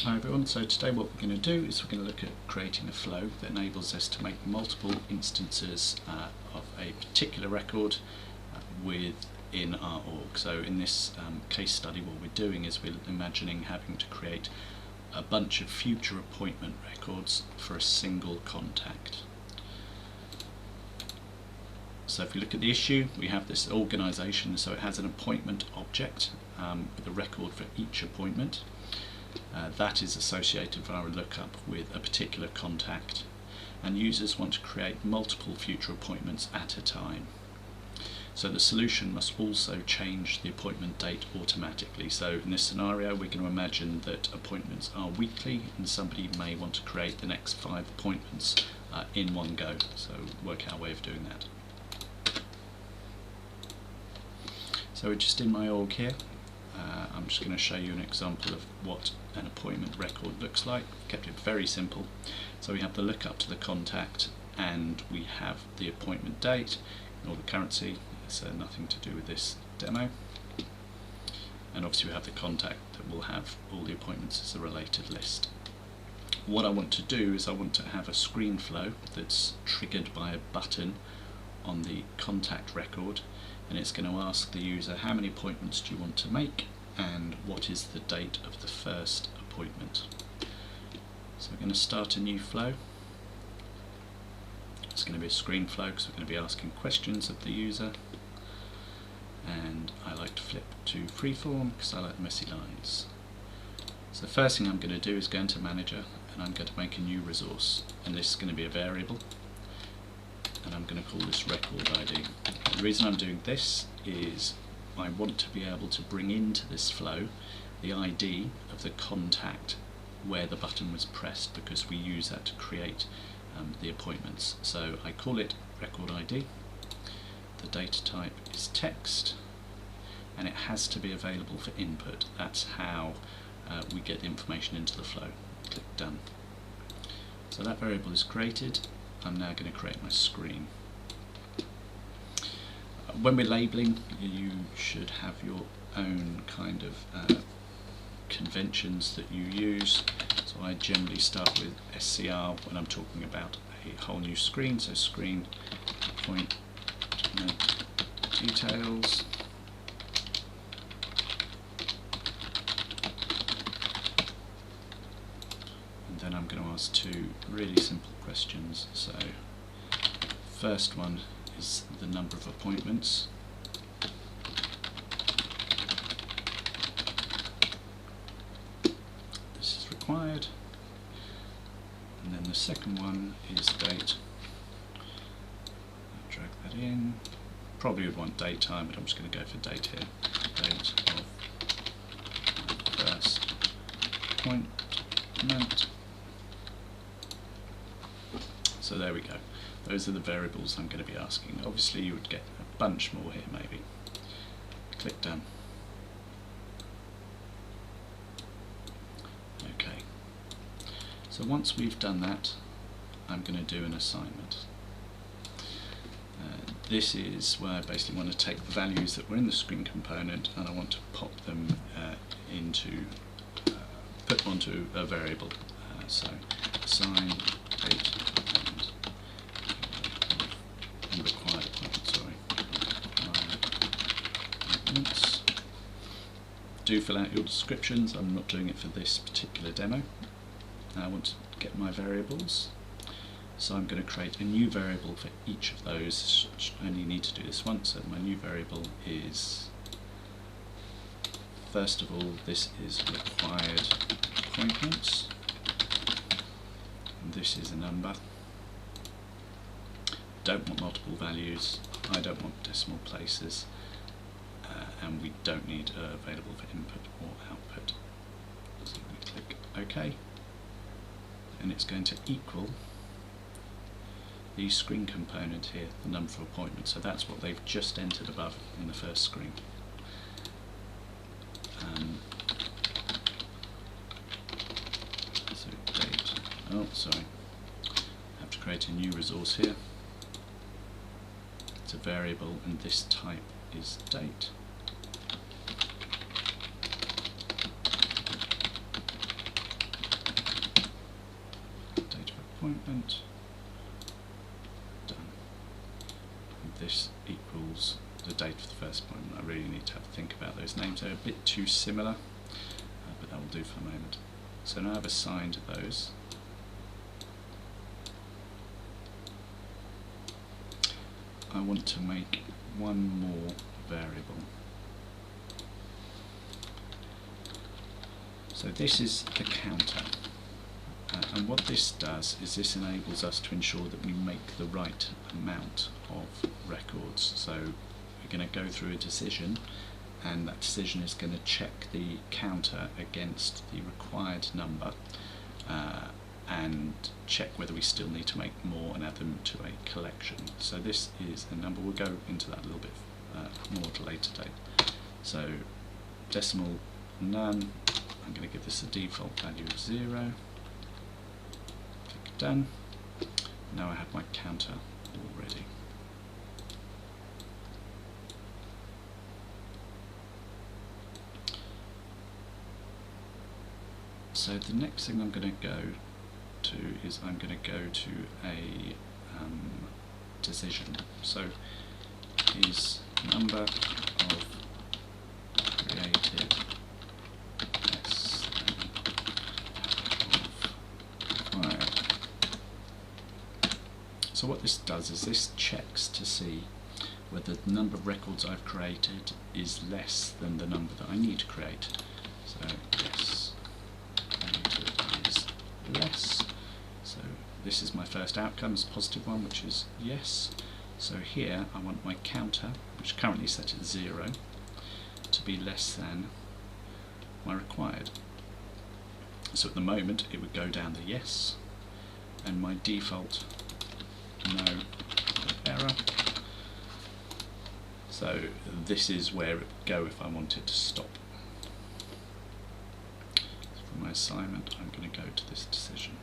Hi everyone, so today what we're going to do is we're going to look at creating a flow that enables us to make multiple instances of a particular record within our org. So in this case study what we're doing is we're imagining having to create a bunch of future appointment records for a single contact. So if we look at the issue, we have this organisation, so it has an appointment object with a record for each appointment. That is associated via a lookup with a particular contact, and users want to create multiple future appointments at a time. So the solution must also change the appointment date automatically. So in this scenario we're going to imagine that appointments are weekly and somebody may want to create the next 5 appointments in one go. So work out a way of doing that. So we're just in my org here. I'm just going to show you an example of what an appointment record looks like. Kept it very simple. So we have the lookup to the contact and we have the appointment date and all the currency. It's nothing to do with this demo. And obviously we have the contact that will have all the appointments as a related list. What I want to do is I want to have a screen flow that's triggered by a button on the contact record, and it's going to ask the user how many appointments do you want to make and what is the date of the first appointment. So we're going to start a new flow. It's going to be a screen flow because we're going to be asking questions of the user, and I like to flip to freeform because I like messy lines. So the first thing I'm going to do is go into Manager and I'm going to make a new resource, and this is going to be a variable, and I'm going to call this record ID. The reason I'm doing this is I want to be able to bring into this flow the ID of the contact where the button was pressed, because we use that to create the appointments. So I call it record ID, the data type is text, and it has to be available for input. That's how we get the information into the flow. Click done. So that variable is created. I'm now going to create my screen. When we're labeling, you should have your own kind of conventions that you use. So I generally start with SCR when I'm talking about a whole new screen. So screen appointment details. And then I'm going to ask 2 really simple questions. So first one is the number of appointments. This is required. And then the second one is date. I'll drag that in. Probably would want date time, but I'm just going to go for date here. Date of first appointment. So there we go. Those are the variables I'm going to be asking. Obviously you would get a bunch more here maybe. Click done. Okay. So once we've done that, I'm going to do an assignment. This is where I basically want to take the values that were in the screen component and I want to pop them put them onto a variable. So assign date and required appointments. Do fill out your descriptions. I'm not doing it for this particular demo. I want to get my variables. So I'm going to create a new variable for each of those. I only need to do this once, so my new variable is, first of all, this is required appointments, and this is a number. Don't want multiple values, I don't want decimal places, and we don't need available for input or output. So we click OK, and it's going to equal the screen component here, the number of appointments. So that's what they've just entered above in the first screen. So date, oh sorry, I have to create a new resource here. It's a variable and this type is date. appointment. Done. And this equals the date of the first appointment. I really need to have to think about those names. They're a bit too similar, but that will do for the moment. So now I've assigned those. I want to make one more variable. So this is the counter. And what this does is this enables us to ensure that we make the right amount of records. So we're going to go through a decision, and that decision is going to check the counter against the required number and check whether we still need to make more and add them to a collection. So this is a number. We'll go into that a little bit more at a later date. So decimal none. I'm going to give this a default value of 0. Click done. Now I have my counter already. So the next thing I'm going to go to is I'm going to go to a decision. So is number of created less than of required. So what this does is this checks to see whether the number of records I've created is less than the number that I need to create. So yes, created is less. So this is my first outcome, is a positive one, which is yes. So here I want my counter, which currently set at 0, to be less than my required. So at the moment it would go down to yes, and my default no error. So this is where it would go if I wanted to stop. So for my assignment I'm going to go to this decision.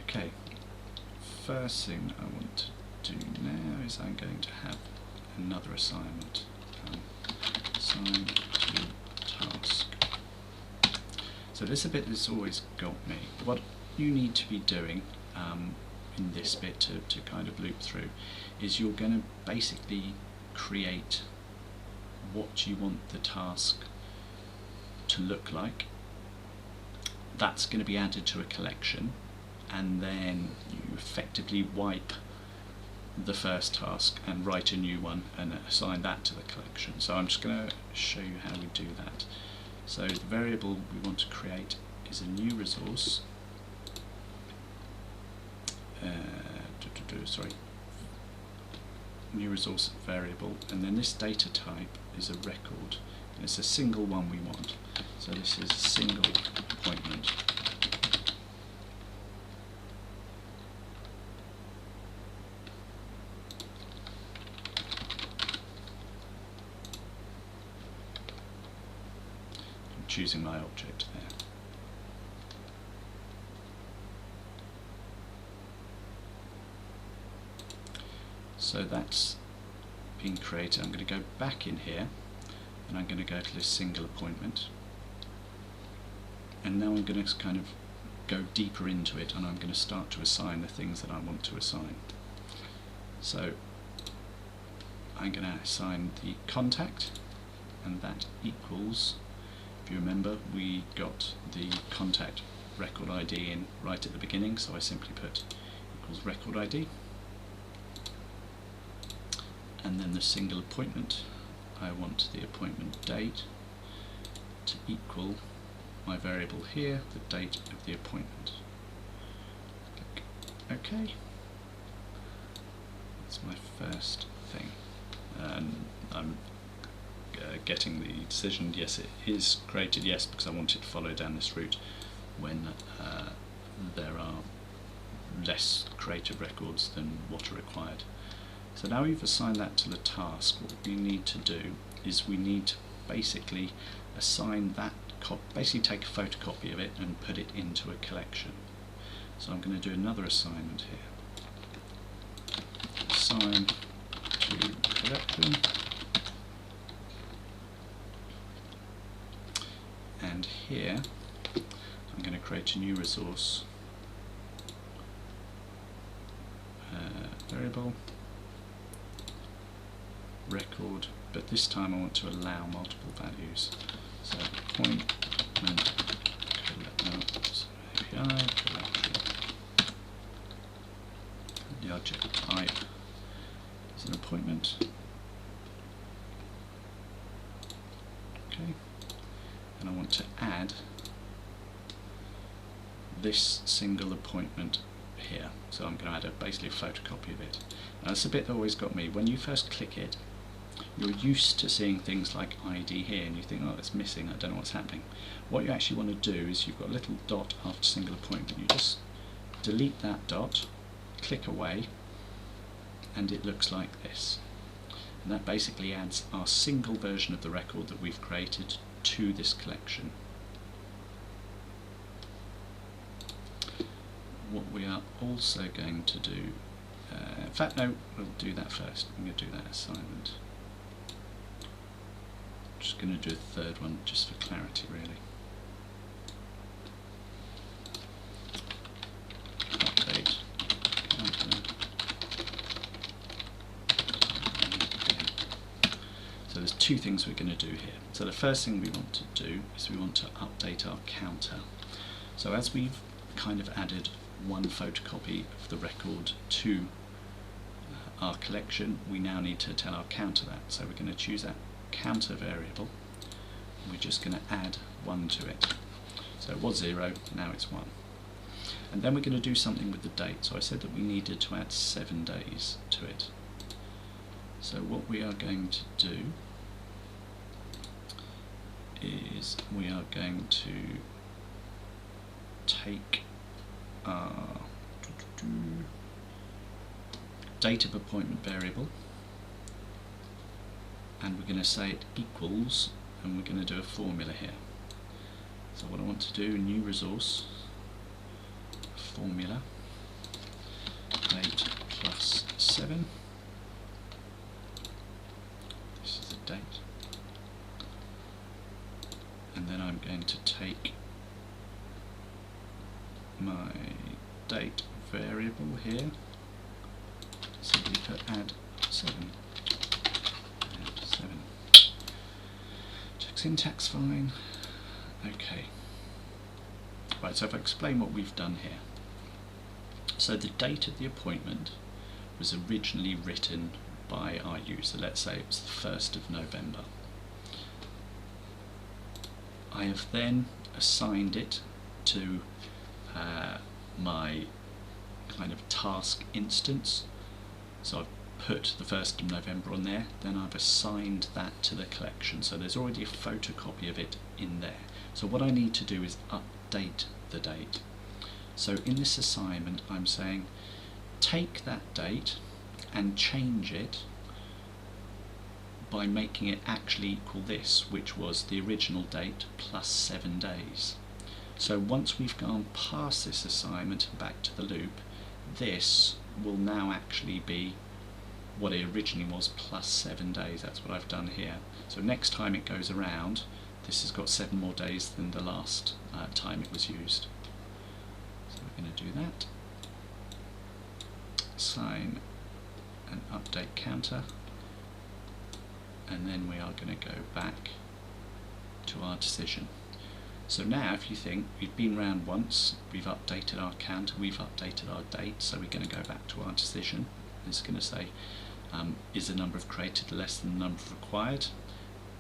Okay, first thing I want to do now is I'm going to have another assignment. Assign to task. So this is a bit that's always got me. What you need to be doing in this bit to kind of loop through is you're going to basically create what you want the task to look like. That's going to be added to a collection, and then you effectively wipe the first task and write a new one and assign that to the collection. So I'm just going to show you how we do that. So the variable we want to create is a new resource. New resource variable, and then this data type is a record, and it's a single one we want. So this is a single appointment. I'm choosing my object there. So that's been created. I'm going to go back in here and I'm going to go to this single appointment, and now I'm going to kind of go deeper into it, and I'm going to start to assign the things that I want to assign. So I'm going to assign the contact, and that equals, if you remember, we got the contact record ID in right at the beginning, so I simply put equals record ID. And then the single appointment, I want the appointment date to equal my variable here, the date of the appointment. Click OK. That's my first thing. And I'm getting the decision, yes it is created, yes, because I want it to follow down this route when there are less created records than what are required. So now we've assigned that to the task, what we need to do is we need to basically assign that, basically take a photocopy of it and put it into a collection. So I'm going to do another assignment here. Assign to collection. And and here I'm going to create a new resource variable record, but this time I want to allow multiple values. So appointment API collection. The object type is an appointment. Okay, and I want to add this single appointment here. So I'm going to add basically a photocopy of it. Now that's the bit that always got me. When you first click it, you're used to seeing things like ID here and you think, oh, it's missing, I don't know what's happening. What you actually want to do is you've got a little dot after single appointment. You just delete that dot, click away, and it looks like this. And that basically adds our single version of the record that we've created to this collection. What we are also going to do, in fact no, we'll do that first. I'm going to do that assignment. Just going to do a third one just for clarity really. Update counter. So there's two things we're going to do here. So the first thing we want to do is we want to update our counter. So as we've kind of added one photocopy of the record to our collection, we now need to tell our counter that. So we're going to choose that counter variable and we're just going to add 1 to it. So it was 0, now it's 1. And then we're going to do something with the date. So I said that we needed to add 7 days to it. So what we are going to do is we are going to take our date of appointment variable and we're going to say it equals, and we're going to do a formula here. So what I want to do, new resource, formula, date plus 7, this is the date, and then I'm going to take my date variable here, simply put add 7. Add 7. Check syntax fine. Okay. Right, so if I explain what we've done here. So the date of the appointment was originally written by our user. Let's say it was the 1st of November. I have then assigned it to my kind of task instance. So I've put the 1st of November on there, then I've assigned that to the collection. So there's already a photocopy of it in there. So what I need to do is update the date. So in this assignment I'm saying take that date and change it by making it actually equal this, which was the original date plus 7 days. So once we've gone past this assignment and back to the loop, this will now actually be what it originally was plus 7 days. That's what I've done here. So next time it goes around, this has got 7 more days than the last time it was used. So we're going to do that. Assign an update counter, and then we are going to go back to our decision. So now if you think we've been round once, we've updated our counter, we've updated our date, so we're going to go back to our decision. It's going to say is the number of created less than the number of required?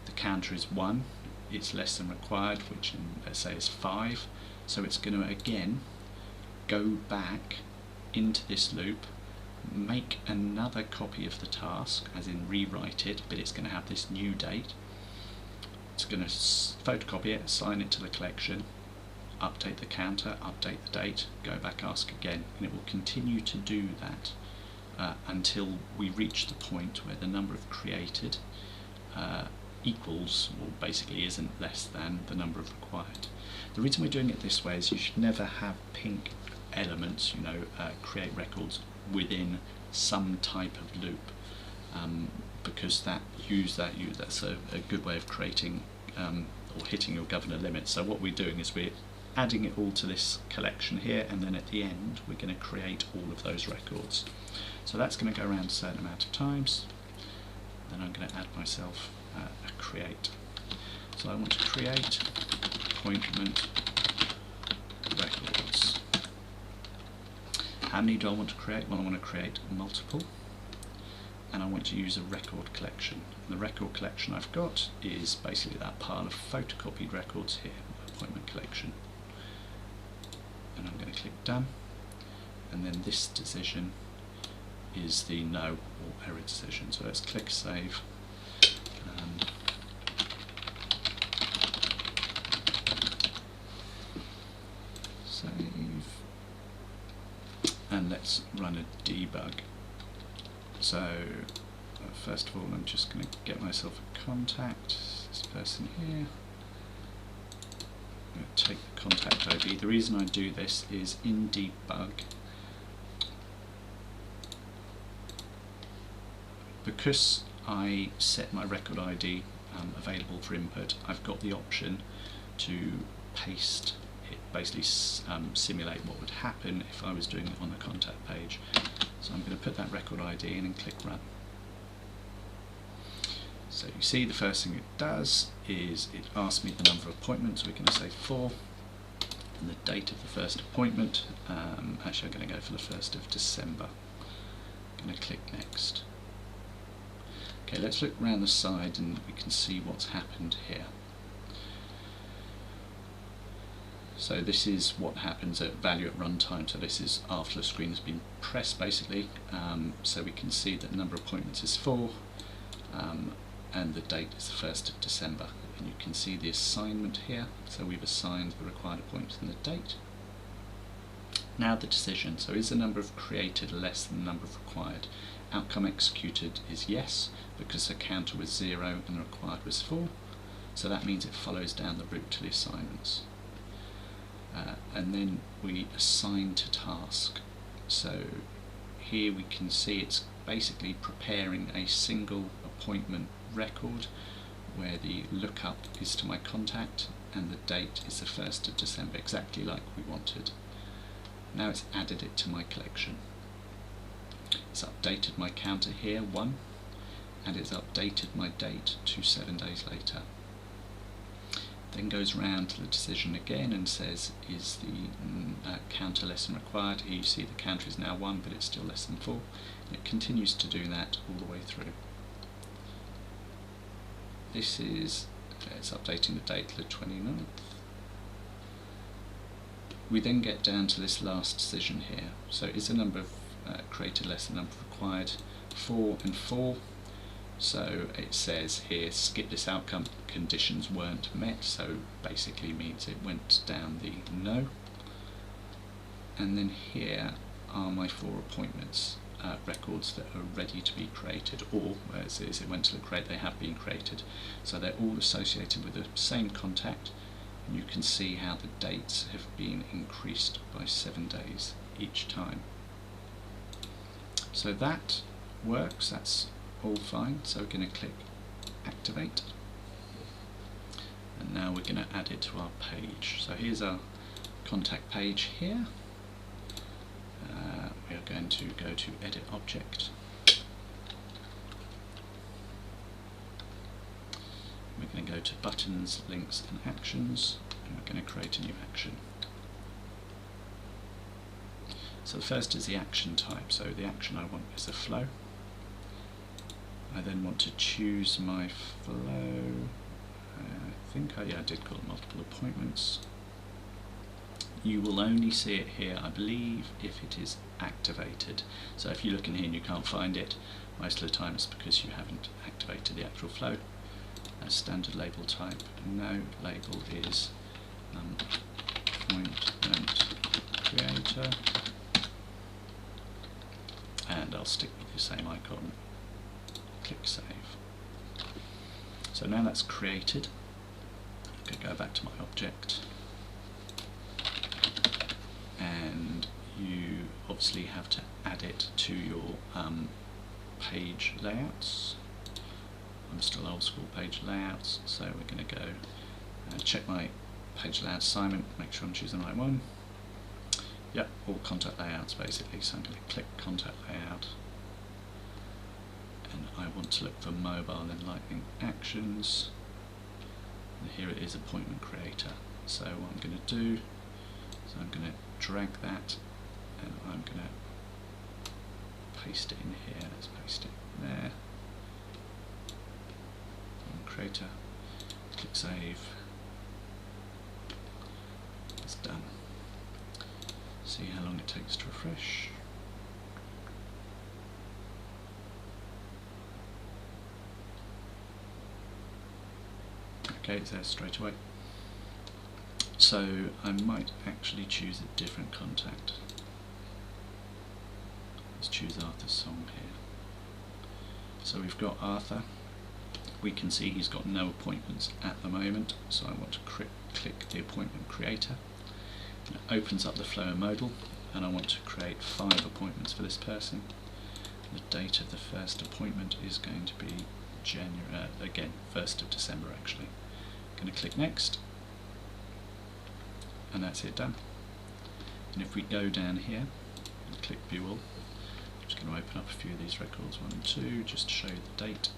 The counter is 1, it's less than required, which let's say is 5, so it's going to again go back into this loop, make another copy of the task, as in rewrite it, but it's going to have this new date. It's going to photocopy it, assign it to the collection, update the counter, update the date, go back, ask again, and it will continue to do that until we reach the point where the number of created equals, or basically isn't less than, the number of required. The reason we're doing it this way is you should never have pink elements, you know, create records within some type of loop, because that's a good way of creating or hitting your governor limit. So what we're doing is we're adding it all to this collection here, and then at the end we're going to create all of those records. So that's going to go around a certain amount of times. Then I'm going to add myself a create. So I want to create appointment records. How many do I want to create? Well, I want to create multiple, and I want to use a record collection. And the record collection I've got is basically that pile of photocopied records here, appointment collection. And I'm going to click done, and then this decision is the no or error decision. So let's click save. Save, and let's run a debug. So first of all, I'm just going to get myself a contact, this person here. I'm going to take the contact ID. The reason I do this is in debug, because I set my record ID available for input, I've got the option to paste it, basically simulate what would happen if I was doing it on the contact page. So I'm going to put that record ID in and click run. So you see the first thing it does is it asks me the number of appointments. We're going to say 4, and the date of the first appointment. Actually, I'm going to go for the 1st of December. I'm going to click next. Okay, let's look around the side and we can see what's happened here. So this is what happens at value at runtime. So this is after the screen has been pressed, basically. So we can see that the number of appointments is 4, and the date is the 1st of December. And you can see the assignment here. So we've assigned the required appointments and the date. Now the decision. So is the number of created less than the number of required? Outcome executed is yes, because the counter was 0 and the required was 4. So that means it follows down the route to the assignments. And then we assign to task. So here we can see it's basically preparing a single appointment record where the lookup is to my contact and the date is the 1st of December, exactly like we wanted. Now it's added it to my collection. It's updated my counter here, 1, and it's updated my date to 7 days later. Then goes round to the decision again and says, is the counter less than required? Here you see the counter is now 1, but it's still less than 4. And it continues to do that all the way through. This is, it's updating the date to the 29th. We then get down to this last decision here. So is the number of created less than the number required? 4 and 4. So it says here, skip this outcome, conditions weren't met, so basically means it went down the no. And then here are my 4 appointments, records that are ready to be created, or as it went to the create, they have been created. So they're all associated with the same contact, and you can see how the dates have been increased by 7 days each time. So that works, that's all fine. So we're going to click activate, and now we're going to add it to our page. So here's our contact page here. We are going to go to edit object. We're going to go to buttons, links and actions, and we're going to create a new action. So the first is the action type. So the action I want is a flow. I then want to choose my flow. I think I did call it multiple appointments. You will only see it here, I believe, if it is activated. So if you look in here and you can't find it, most of the time it's because you haven't activated the actual flow. Standard label type, no, label is appointment creator, and I'll stick with the same icon. Click save. So now that's created, I'm going to go back to my object, and you obviously have to add it to your page layouts. I'm still old school page layouts, so we're going to go check my page layout assignment, make sure I'm choosing the right one. Yep, all contact layouts basically, so I'm going to click contact layout, and I want to look for mobile and lightning actions, and here it is, appointment creator. So what I'm going to do is I'm going to drag that and I'm going to paste it in here. Let's paste it there. Appointment creator, click save. It's done. See how long it takes to refresh. Okay, it's there straight away. So I might actually choose a different contact. Let's choose Arthur's song here. So we've got Arthur. We can see he's got no appointments at the moment, so I want to click the appointment creator. It opens up the flow modal, and I want to create 5 appointments for this person. The date of the first appointment is going to be again 1st of December actually. I'm going to click next, and that's it done. And if we go down here and click view all, I'm just going to open up a few of these records, 1 and 2, just to show you the date.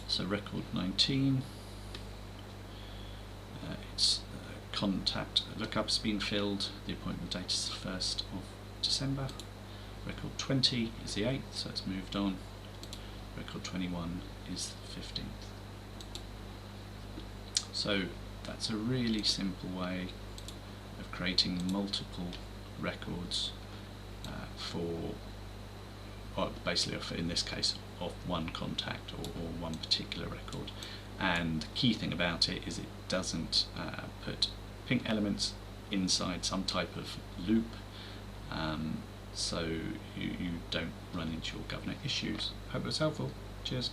So record 19, it's contact lookup's been filled, the appointment date is the 1st of December. Record 20 is the 8th, so it's moved on. Record 21 is the 15th. So that's a really simple way of creating multiple records basically in this case of one contact or one particular record. And the key thing about it is it doesn't put pink elements inside some type of loop, so you don't run into your governor issues. Hope that's helpful. Cheers.